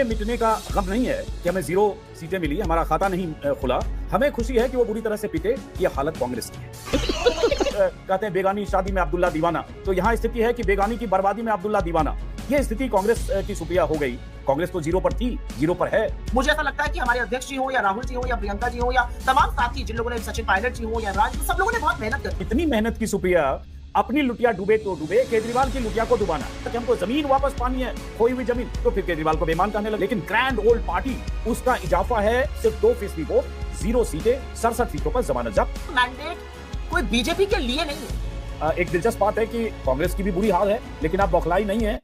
अपने मिटने का गम नहीं है कि हमें 0 सीटें मिली, हमारा खाता नहीं खुला। हमें खुशी है कि वो बुरी तरह से पिटे। ये हालत कांग्रेस की है। कहते हैं बेगानी शादी में अब्दुल्ला दीवाना, तो यहाँ स्थिति है कि बेगानी की बर्बादी में अब्दुल्ला दीवाना। ये स्थिति कांग्रेस की सुप्रिया हो गई। कांग्रेस तो 0 पर थी, 0 पर है। मुझे ऐसा लगता है कि हमारे अध्यक्ष जी हो या राहुल जी हो या प्रियंका जी हो या तमाम साथी जिन लोगों ने, सचिन पायलट जी हो या राज, सब लोगों ने बहुत मेहनत की। इतनी मेहनत की सुप्रिया, अपनी लुटिया डूबे तो डूबे, केजरीवाल की लुटिया को डुबाना। कि हमको जमीन वापस पानी है, खोई हुई जमीन, तो फिर केजरीवाल को बेईमान कहने लगे। लेकिन ग्रैंड ओल्ड पार्टी, उसका इजाफा है सिर्फ 2% को, 0 सीटें, 67 सीटों पर जमानत जब्त। मैंडेट कोई बीजेपी के लिए नहीं है। एक दिलचस्प बात है कि कांग्रेस की भी बुरी हाल है, लेकिन आप बौखलाई नहीं है।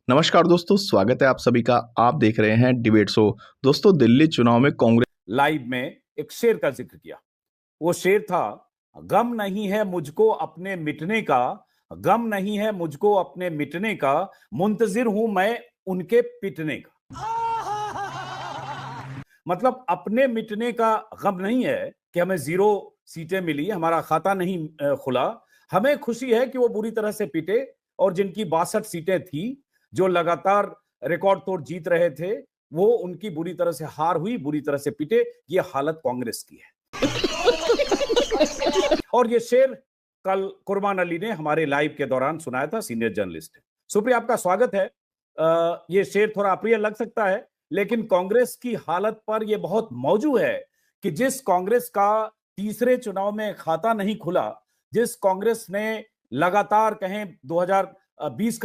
नमस्कार दोस्तों, स्वागत है आप सभी का। आप देख रहे हैं डिबेट शो। दोस्तों, दिल्ली चुनाव में कांग्रेस लाइव में एक शेर का जिक्र किया। वो शेर था, गम नहीं है मुझको अपने मिटने का, गम नहीं है मुझको अपने मिटने का, मुंतजिर हूं मैं उनके पिटने का। मतलब अपने मिटने का गम नहीं है कि हमें 0 सीटें मिली, हमारा खाता नहीं खुला। हमें खुशी है कि वो बुरी तरह से पिटे, और जिनकी 62 सीटें थी, जो लगातार रिकॉर्ड तोड़ जीत रहे थे, वो उनकी बुरी तरह से हार हुई, बुरी तरह से पिटे। ये हालत कांग्रेस की है। और ये शेर कल कुरबान अली ने हमारे लाइव के दौरान सुनाया था, सीनियर जर्नलिस्ट है। सुप्रिया, आपका स्वागत है। ये शेर थोड़ा अप्रिय लग सकता है, लेकिन कांग्रेस की हालत पर यह बहुत मौजू है कि जिस कांग्रेस का तीसरे चुनाव में खाता नहीं खुला, जिस कांग्रेस ने लगातार कहें 2020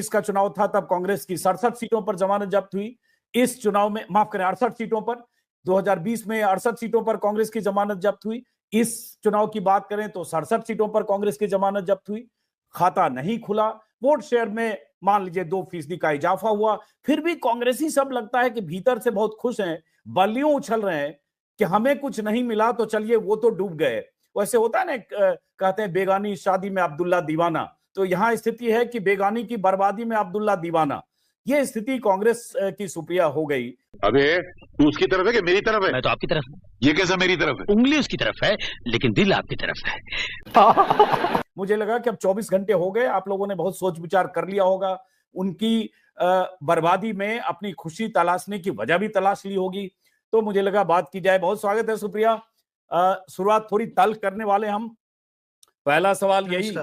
का चुनाव था, तब कांग्रेस की 67 सीटों पर जमानत जब्त हुई। इस चुनाव में, माफ करें, 68 सीटों पर, 2020 में 68 सीटों पर कांग्रेस की जमानत जब्त हुई। इस चुनाव की बात करें तो 67 सीटों पर कांग्रेस की जमानत जब्त हुई। खाता नहीं खुला, वोट शेयर में मान लीजिए 2% का इजाफा हुआ। फिर भी कांग्रेसी सब लगता है कि भीतर से बहुत खुश हैं, बल्लियों उछल रहे हैं कि हमें कुछ नहीं मिला तो चलिए वो तो डूब गए। वैसे होता है ना, कहते हैं बेगानी शादी में अब्दुल्ला दीवाना, तो यहां स्थिति है कि बेगानी की बर्बादी में अब्दुल्ला दीवाना। ये स्थिति कांग्रेस की सुप्रिया हो गई। अबे तू उसकी तरफ है कि मेरी तरफ है? मैं तो आपकी तरफ हूं। ये कैसा मेरी तरफ है? उंगली उसकी तरफ है, लेकिन दिल आपकी तरफ है। मुझे लगा कि अब 24 घंटे हो गए, आप लोगों ने बहुत सोच विचार कर लिया होगा। उनकी बर्बादी में अपनी खुशी तलाशने की वजह भी तलाश ली होगी, तो मुझे लगा बात की जाए। बहुत स्वागत है सुप्रिया। शुरुआत थोड़ी तल्ख करने वाले हम। पहला सवाल यही।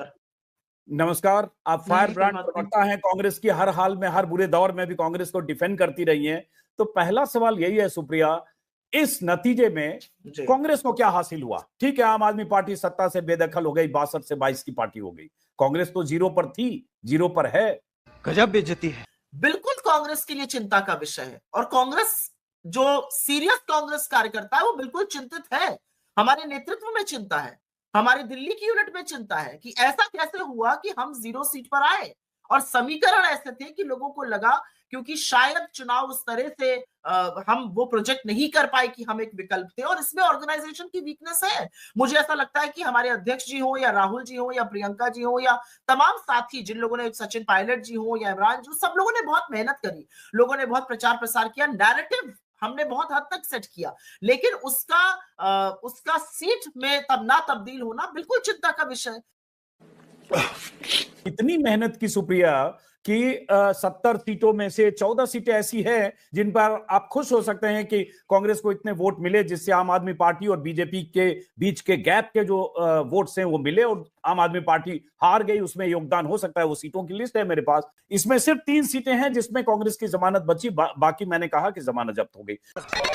नमस्कार। आप फायर ब्रांड प्रवक्ता हैं कांग्रेस की, हर हाल में, हर बुरे दौर में भी कांग्रेस को डिफेंड करती रही हैं। तो पहला सवाल यही है सुप्रिया, इस नतीजे में कांग्रेस को क्या हासिल हुआ? ठीक है, आम आदमी पार्टी सत्ता से बेदखल हो गई, 62 से 22 की पार्टी हो गई। कांग्रेस तो 0 पर थी, 0 पर है। गजब बेइज्जती है। बिल्कुल कांग्रेस के लिए चिंता का विषय है, और कांग्रेस, जो सीरियस कांग्रेस कार्यकर्ता है, वो बिल्कुल चिंतित है। हमारे नेतृत्व में चिंता है, हमारी दिल्ली की यूनिट में चिंता है कि ऐसा कैसे हुआ कि हम 0 सीट पर आए। और समीकरण ऐसे थे कि लोगों को लगा, क्योंकि शायद चुनाव उस तरह से हम वो प्रोजेक्ट नहीं कर पाए कि हम एक विकल्प थे, और इसमें ऑर्गेनाइजेशन की वीकनेस है। मुझे ऐसा लगता है कि हमारे अध्यक्ष जी हो या राहुल जी हो या प्रियंका जी हो या तमाम साथी जिन लोगों ने, सचिन पायलट जी हो या इमरान जी, सब लोगों ने बहुत मेहनत करी, लोगों ने बहुत प्रचार प्रसार किया, नैरेटिव हमने बहुत हद तक सेट किया, लेकिन उसका सीट में तब ना तब्दील होना बिल्कुल चिंता का विषय है। इतनी मेहनत की सुप्रिया कि 70 सीटों में से 14 सीटें ऐसी हैं जिन पर आप खुश हो सकते हैं कि कांग्रेस को इतने वोट मिले, जिससे आम आदमी पार्टी और बीजेपी के बीच के गैप के जो वोट्स हैं वो मिले, और आम आदमी पार्टी हार गई, उसमें योगदान हो सकता है। वो सीटों की लिस्ट है मेरे पास। इसमें सिर्फ 3 सीटें हैं जिसमें कांग्रेस की जमानत बची, बाकी मैंने कहा कि जमानत जब्त हो गई।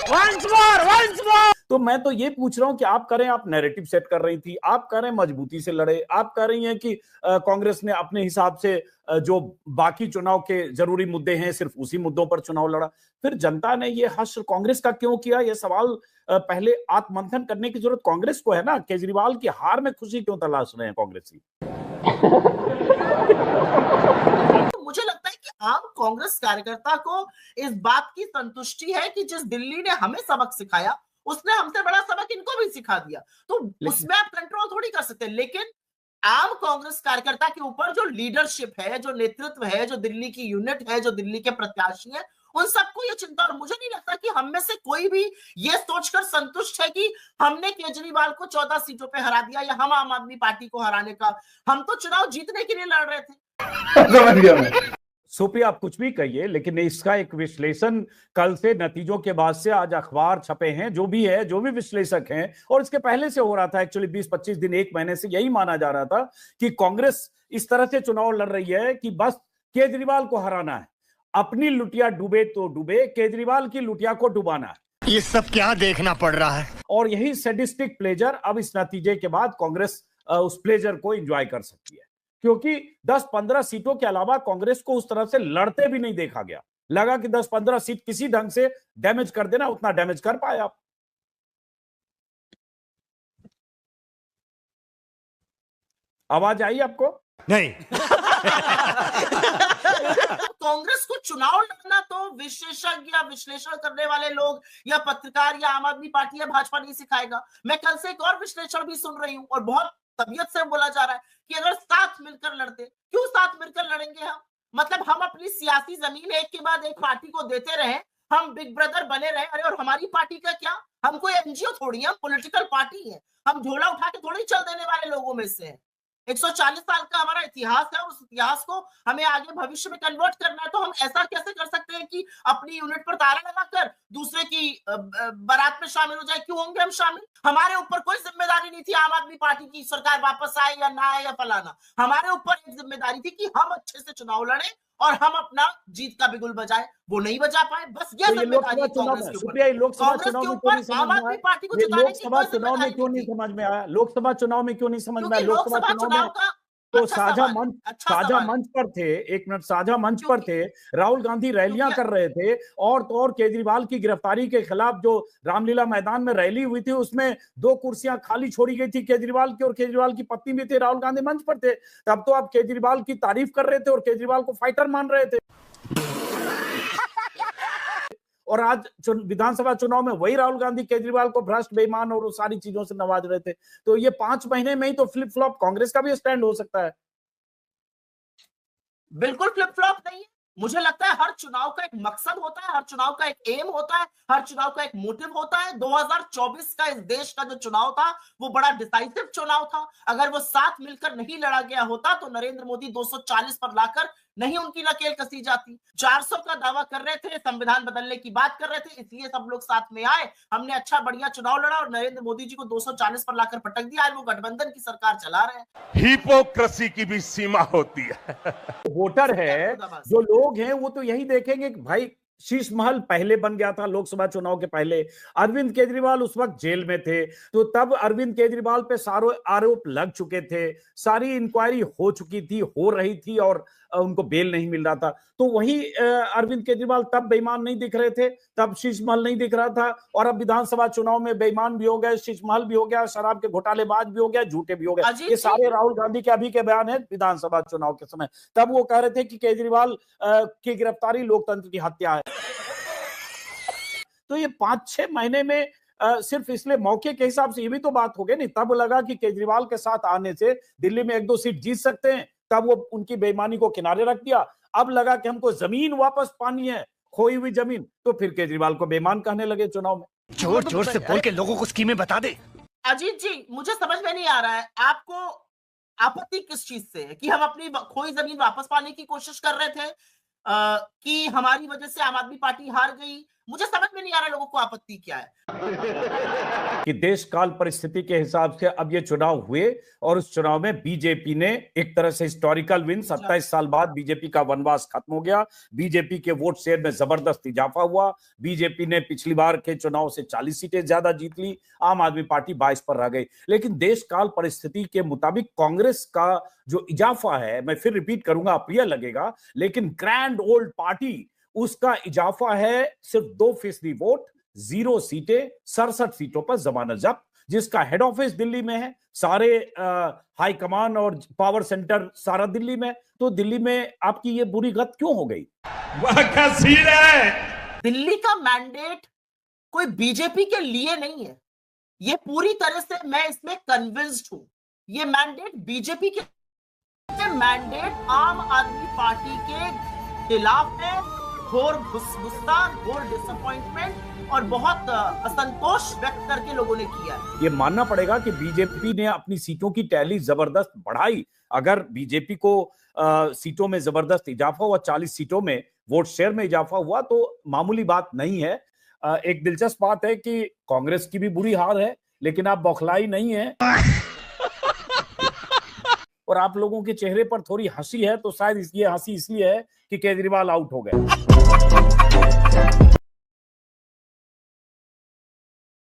Once more! तो मैं तो ये पूछ रहा हूं कि आप करें, आप नैरेटिव सेट कर रही थी, आप कह रहे हैं मजबूती से लड़े, आप कह रही हैं कि कांग्रेस ने अपने हिसाब से जो बाकी चुनाव के जरूरी मुद्दे हैं, सिर्फ उसी मुद्दों पर चुनाव लड़ा। फिर जनता ने ये हश्र कांग्रेस का क्यों किया? ये सवाल पहले आत्ममंथन करने की जरूरत कांग्रेस को है ना। केजरीवाल की हार में खुशी क्यों तलाश रहे हैं कांग्रेसी? मुझे लगता है कि आम कांग्रेस कार्यकर्ता को इस बात की संतुष्टि है कि जिस दिल्ली ने हमें सबक सिखाया, उसने हमसे बड़ा सबक इनको भी सिखा दिया। तो उसमें आप कंट्रोल थोड़ी कर सकते हैं, लेकिन आम कांग्रेस कार्यकर्ता के ऊपर जो लीडरशिप है, जो नेतृत्व है, जो दिल्ली की यूनिट है, जो दिल्ली के प्रत्याशी हैं, उन सबको ये चिंता, और मुझे नहीं लगता कि हम में से कोई भी ये सोचकर संतुष्ट है कि हमने केजरीवाल को 14 सीटों पे हरा दिया या हम आम आदमी पार्टी को हराने का, हम तो चुनाव जीतने के लिए लड़ रहे थे। समझ गया मैं। सुप्रिया, आप कुछ भी कहिए, लेकिन इसका एक विश्लेषण कल से नतीजों के बाद से आज अखबार छपे हैं, जो भी है, जो भी विश्लेषक हैं, और इसके पहले से हो रहा था, एक्चुअली 20-25 दिन, एक महीने से यही माना जा रहा था कि कांग्रेस इस तरह से चुनाव लड़ रही है कि बस केजरीवाल को हराना है, अपनी लुटिया डूबे तो डूबे, केजरीवाल की लुटिया को डुबाना है। ये सब क्या देखना पड़ रहा है? और यही सैडिस्टिक प्लेजर अब इस नतीजे के बाद कांग्रेस उस प्लेजर को एंजॉय कर सकती है, क्योंकि 10-15 सीटों के अलावा कांग्रेस को उस तरह से लड़ते भी नहीं देखा गया। लगा कि 10-15 सीट किसी ढंग से डैमेज कर देना, उतना डैमेज कर पाए आप। आवाज आई आपको? नहीं। कांग्रेस को चुनाव लड़ना तो विशेषज्ञ या विश्लेषण करने वाले लोग या पत्रकार या आम आदमी पार्टी या भाजपा नहीं सिखाएगा। मैं कल से एक और विश्लेषण भी सुन रही हूं और बहुत तबीयत से बोला जा रहा है कि अगर साथ मिलकर लड़ते, क्यों साथ मिलकर लड़ेंगे हम? मतलब हम अपनी सियासी जमीन एक के बाद एक पार्टी को देते रहे, हम बिग ब्रदर बने रहे। अरे और हमारी पार्टी का क्या, हम कोई एनजीओ थोड़ी है, हम पॉलिटिकल पार्टी है, हम झोला उठा के थोड़ी चल देने वाले लोगों में से हैं। 140 साल का हमारा इतिहास है और उस इतिहास को हमें आगे भविष्य में कन्वर्ट करना है। तो हम ऐसा कैसे कर सकते हैं कि अपनी यूनिट पर ताला लगाकर दूसरे की बारात में शामिल हो जाए? क्यों होंगे हम शामिल? हमारे ऊपर कोई जिम्मेदारी नहीं थी आम आदमी पार्टी की सरकार वापस आए या ना आए या फलाना। हमारे ऊपर एक जिम्मेदारी थी कि हम अच्छे से चुनाव लड़े और हम अपना जीत का बिगुल बजाए। वो नहीं बजा पाए, बस ये जिम्मेदारी है कांग्रेस के ऊपर। लोकसभा चुनाव में क्यों नहीं समझ आम में आदमी आया? पार्टी को जिताने की लोकसभा चुनाव में क्यों नहीं समझ में आया? लोकसभा चुनाव में क्यों नहीं समझ में आया? लोकसभा चुनाव में तो साझा मंच पर थे, एक मिनट, साझा मंच पर थे, राहुल गांधी रैलियां कर रहे थे, और तो और केजरीवाल की गिरफ्तारी के खिलाफ जो रामलीला मैदान में रैली हुई थी, उसमें 2 कुर्सियां खाली छोड़ी गई थी केजरीवाल की, और केजरीवाल की पत्नी भी थी, राहुल गांधी मंच पर थे। तब तो आप केजरीवाल की तारीफ कर रहे थे और केजरीवाल को फाइटर मान रहे थे। और आज विधानसभा चुनाव में वही राहुल गांधी केजरीवाल को भ्रष्ट, बेईमान और सारी चीजों से नवाज रहे थे। तो ये 5 महीने में ही तो फ्लिप फ्लॉप कांग्रेस का भी स्टैंड हो सकता है। बिल्कुल फ्लिप फ्लॉप नहीं है। मुझे लगता है हर चुनाव का एक मकसद होता है, हर चुनाव का एक एम होता है, हर चुनाव का एक मोटिव होता है। 2024 का इस देश का जो चुनाव था वो बड़ा डिसाइसिव चुनाव था। अगर वो साथ मिलकर नहीं लड़ा गया होता तो नरेंद्र मोदी 240 पर लाकर नहीं उनकी नकेल कसी जाती। 400 का दावा कर रहे थे, संविधान बदलने की बात कर रहे थे, इसलिए सब लोग साथ में आए, हमने अच्छा बढ़िया चुनाव लड़ा और नरेंद्र मोदी जी को 240 पर लाकर पटक दिया। आज वो गठबंधन की सरकार चला रहे हैं। हिपोक्रेसी की भी सीमा होती है। वोटर है, जो लोग हैं, वो तो यही देखेंगे कि भाई शीश महल पहले बन गया था लोकसभा चुनाव के पहले, अरविंद केजरीवाल उस वक्त जेल में थे, तो तब अरविंद केजरीवाल पे सारे आरोप लग चुके थे, सारी इंक्वायरी हो चुकी थी, हो रही थी, और उनको बेल नहीं मिल रहा था। तो वही अरविंद केजरीवाल तब बेईमान नहीं दिख रहे थे, तब शीश महल नहीं दिख रहा था, और अब विधानसभा चुनाव में बेईमान भी हो गए, शीश महल भी हो गया, शराब के घोटालेबाज भी हो गया, झूठे भी हो गए। ये सारे राहुल गांधी के अभी के बयान है विधानसभा चुनाव के समय। तब वो कह रहे थे कि केजरीवाल की गिरफ्तारी लोकतंत्र की हत्या है। तो ये 5-6 महीने में सिर्फ इसलिए मौके के हिसाब से ये भी तो बात हो गई नहीं। तब लगा कि केजरीवाल के साथ आने से दिल्ली में 1-2 सीट जीत सकते हैं, तब वो उनकी बेईमानी को किनारे रख दिया। अब लगा कि हमको जमीन वापस पानी है, खोई हुई जमीन, तो फिर केजरीवाल को बेईमान कहने लगे चुनाव में। जोर जोर से बोल के लोगों को स्कीमें बता दे। अजीत जी, मुझे समझ में नहीं आ रहा है आपको आपत्ति किस चीज से है? कि हम अपनी खोई जमीन वापस पाने की कोशिश कर रहे थे, कि हमारी वजह से आम आदमी पार्टी हार गई? मुझे समझ में नहीं आ रहा लोगों को आपत्ति क्या है। कि देश काल परिस्थिति के हिसाब से अब ये चुनाव हुए, और उस चुनाव में बीजेपी ने एक तरह से हिस्टोरिकल विन, 27 साल बाद बीजेपी का वनवास खत्म हो गया, बीजेपी के वोट शेयर में जबरदस्त इजाफा हुआ, बीजेपी ने पिछली बार के चुनाव से 40 सीटें ज्यादा जीत ली, आम आदमी पार्टी 22 पर रह गई। लेकिन देश काल परिस्थिति के मुताबिक कांग्रेस का जो इजाफा है, मैं फिर रिपीट करूंगा, अप्रिय लगेगा, लेकिन ग्रैंड ओल्ड पार्टी, उसका इजाफा है सिर्फ 2% वोट, 0 सीटें, 67 सीटों पर जमानत जब्त, जिसका हेड ऑफिस दिल्ली में है, सारे हाई कमान और पावर सेंटर सारा दिल्ली में। तो दिल्ली में आपकी ये बुरी गत क्यों हो गई? दिल्ली का मैंडेट कोई बीजेपी के लिए नहीं है, ये पूरी तरह से मैं इसमें कन्विंस्ड हूं। ये मैंडेट बीजेपी के मैंडेट आम आदमी पार्टी के खिलाफ है, घोर गुस्सा, घोर डिसअपॉइंटमेंट और बहुत असंतोष व्यक्त करके लोगों ने किया है। ये मानना पड़ेगा कि बीजेपी ने अपनी सीटों की टैली जबरदस्त बढ़ाई। अगर बीजेपी को सीटों में जबरदस्त इजाफा हुआ, 40 सीटों में वोट शेयर में इजाफा हुआ, तो मामूली बात नहीं है। एक दिलचस्प बात है कि कांग्रेस की भी बुरी हाल है, लेकिन आप बौखलाई नहीं है और आप लोगों के चेहरे पर थोड़ी हंसी है, तो शायद ये हंसी इसलिए है कि केजरीवाल आउट हो गए।